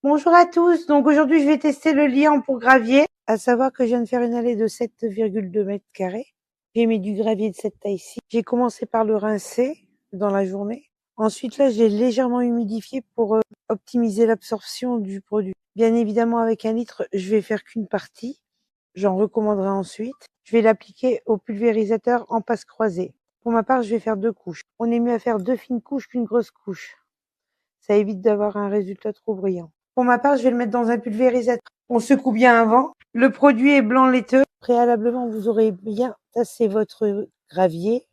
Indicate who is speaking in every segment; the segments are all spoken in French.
Speaker 1: Bonjour à tous, donc aujourd'hui je vais tester le liant pour gravier, à savoir que je viens de faire une allée de 7,2 mètres carrés. J'ai mis du gravier de cette taille-ci. J'ai commencé par le rincer dans la journée. Ensuite là j'ai légèrement humidifié pour optimiser l'absorption du produit. Bien évidemment avec 1 litre je vais faire qu'une partie, j'en recommanderai ensuite. Je vais l'appliquer au pulvérisateur en passe croisée. Pour ma part je vais faire 2 couches. On est mieux à faire 2 fines couches qu'une grosse couche. Ça évite d'avoir un résultat trop brillant. Pour ma part, je vais le mettre dans un pulvérisateur. On secoue bien avant. Le produit est blanc laiteux. Préalablement, vous aurez bien tassé votre gravier.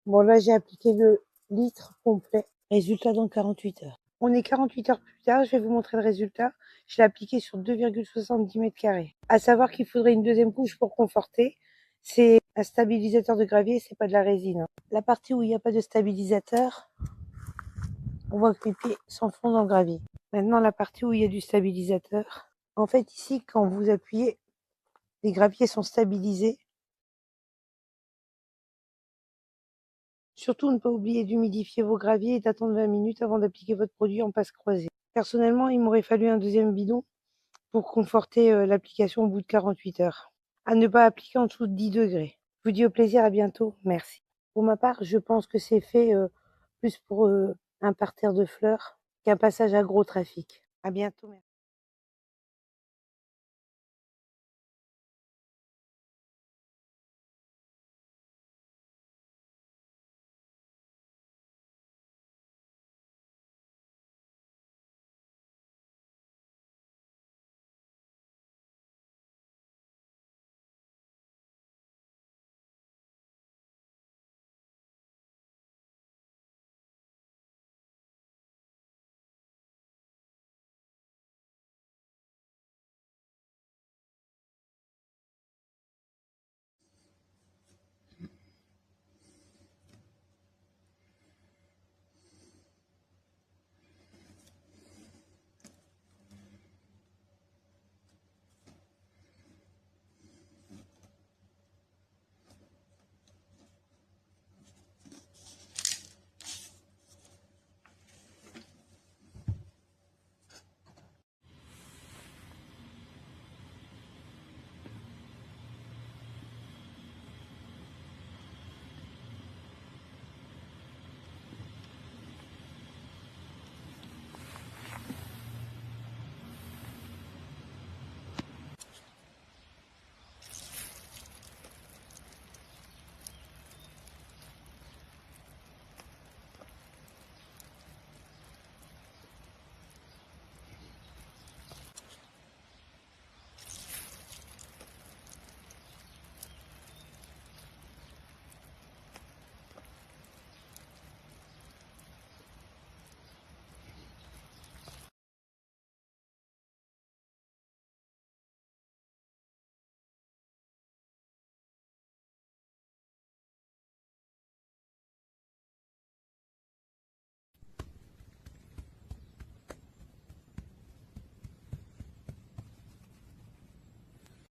Speaker 1: Bon, là, j'ai appliqué le litre complet. Résultat dans 48 heures. On est 48 heures plus tard. Je vais vous montrer le résultat. Je l'ai appliqué sur 2,70 mètres carrés. À savoir qu'il faudrait une deuxième couche pour conforter. C'est un stabilisateur de gravier, c'est pas de la résine. La partie où il n'y a pas de stabilisateur, on voit que mes pieds s'enfoncent dans le gravier. Maintenant, la partie où il y a du stabilisateur. En fait, ici, quand vous appuyez, les graviers sont stabilisés. Surtout, ne pas oublier d'humidifier vos graviers et d'attendre 20 minutes avant d'appliquer votre produit en passe croisée. Personnellement, il m'aurait fallu un deuxième bidon pour conforter l'application au bout de 48 heures. À ne pas appliquer en dessous de 10 degrés. Je vous dis au plaisir, à bientôt. Merci. Pour ma part, je pense que c'est fait plus pour un parterre de fleurs qu'un passage à gros trafic. À bientôt. Merci.